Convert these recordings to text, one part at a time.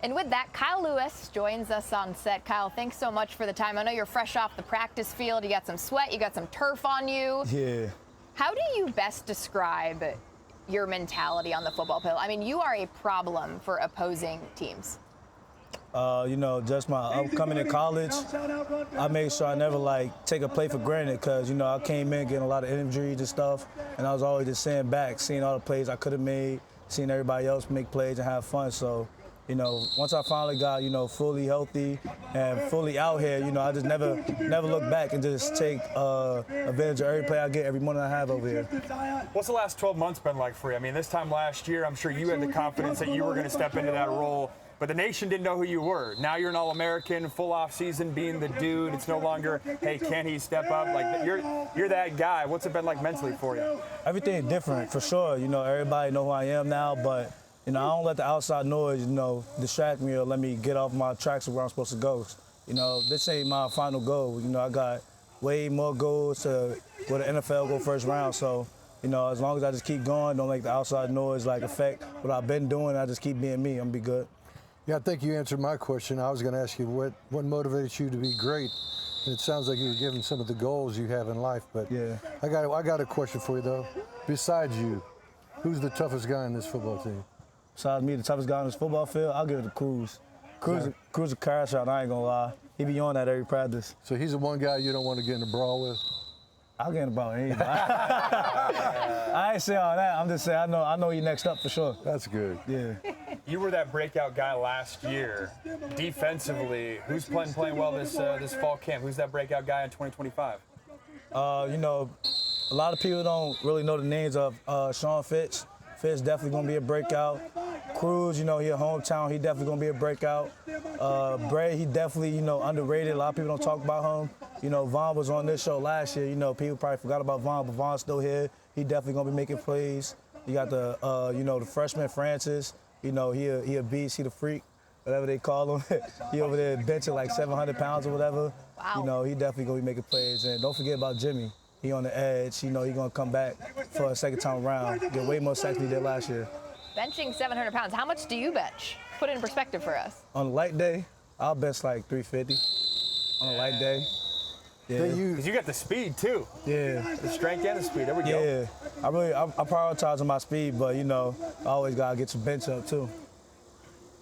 And with that, Kyle Lewis joins us on set. Kyle, thanks so much for the time. I know you're fresh off the practice field. You got some sweat, you got some turf on you. Yeah. How do you best describe your mentality on the football field? I mean, you are a problem for opposing teams. Just my upcoming in college, I made sure I never take a play for granted because, I came in getting a lot of injuries and stuff, and I was always just sitting back, seeing all the plays I could have made, seeing everybody else make plays and have fun. So, once I finally got, fully healthy and fully out here, I just never look back and just take advantage of every play I get, every moment I have over here. What's the last 12 months been like for you? I mean, this time last year, I'm sure you had the confidence that you were going to step into that role, but the nation didn't know who you were. Now you're an All-American, full off season, being the dude. It's no longer, hey, can he step up? Like, you're that guy. What's it been like mentally for you? Everything different, for sure. Everybody know who I am now, but I don't let the outside noise, distract me or let me get off my tracks of where I'm supposed to go. This ain't my final goal. I got way more goals to go to NFL, go first round. So, as long as I just keep going, don't let the outside noise affect what I've been doing. I just keep being me. I'm gonna be good. Yeah, I think you answered my question. I was going to ask you what motivates you to be great. And it sounds like you were given some of the goals you have in life. But yeah, I got a question for you though. Besides you, who's the toughest guy in this football team? Besides me, the toughest guy on this football field, I'll give it to Cruz. Cruz a cash out, I ain't gonna lie. He be on that every practice. So he's the one guy you don't want to get in a brawl with? I'll get in a brawl with anybody. I ain't saying all that. I'm just saying I know he next up for sure. That's good. Yeah. You were that breakout guy last year. Defensively, who's playing well this fall camp? Who's that breakout guy in 2025? A lot of people don't really know the names of Sean Fitz. Fitz definitely gonna be a breakout. Cruz, he a hometown, he definitely gonna be a breakout. Bray, he definitely, underrated. A lot of people don't talk about him. Vaughn was on this show last year. People probably forgot about Vaughn, but Vaughn's still here. He definitely gonna be making plays. You got the, the freshman Francis. He a beast, he the freak, whatever they call him. He over there benching like 700 pounds or whatever. Wow. He definitely gonna be making plays. And don't forget about Jimmy. He on the edge. He gonna come back for a second time around. Get way more sacks than he did last year. Benching 700 pounds. How much do you bench? Put it in perspective for us. On a light day, I'll bench like 350. On a light day. Yeah. Because you got the speed too. Yeah. The strength and the speed. There we go. Yeah. I prioritize on my speed, but I always gotta get some bench up too.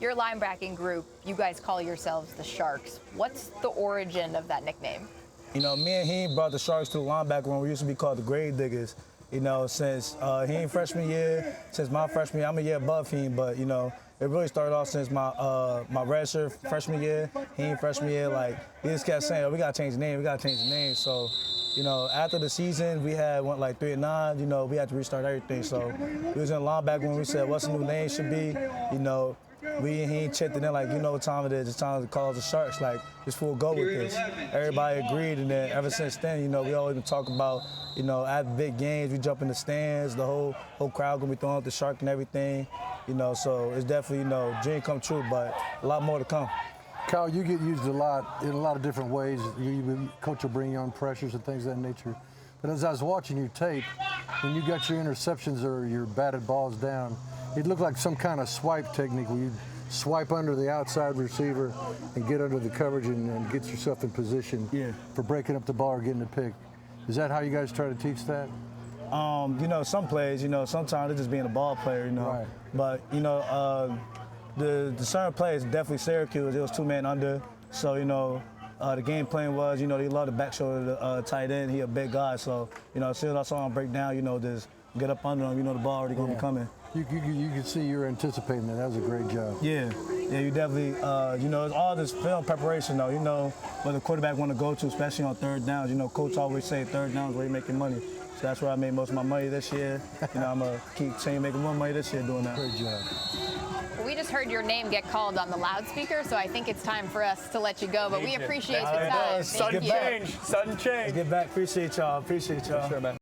Your linebacking group, you guys call yourselves the Sharks. What's the origin of that nickname? Me and he brought the Sharks to the linebacker when we used to be called the Grave Diggers. Since he freshman year, since my freshman year, I'm a year above him, but it really started off since my redshirt freshman year. He freshman year, he just kept saying, oh, we gotta change the name, So, after the season, we went 3-9. We had to restart everything. So we was in linebacker when we said, what's the new name should be? We and he chipped it in you know what time it is. It's time to call us the Sharks. Just full go with this. Everybody agreed, and then ever since then, we always been talking about, at big games, we jump in the stands, the whole crowd gonna be throwing up the Shark and everything. So it's definitely, dream come true, but a lot more to come. Kyle, you get used a lot in a lot of different ways. Coach will bring you on pressures and things of that nature. But as I was watching your tape, when you got your interceptions or your batted balls down, it looked like some kind of swipe technique where you swipe under the outside receiver and get under the coverage and get yourself in position for breaking up the ball or getting a pick. Is that how you guys try to teach that? Some plays, sometimes it's just being a ball player, Right. But, the certain plays, definitely Syracuse, it was 2-man under. So, the game plan was, they love the back shoulder the tight end. He a big guy. So, as soon as I saw him break down, just get up under him, the ball already going to be coming. You could see you were anticipating that. That was a great job. Yeah, you definitely, it's all this film preparation, though. Where the quarterback want to go to, especially on third downs. Coach always say third downs is where you're making money. So that's where I made most of my money this year. I'm going to keep saying making more money this year doing that. Great job. We just heard your name get called on the loudspeaker, so I think it's time for us to let you go. But we appreciate the time. Sudden change. Let's get back. Appreciate y'all. Sure, man.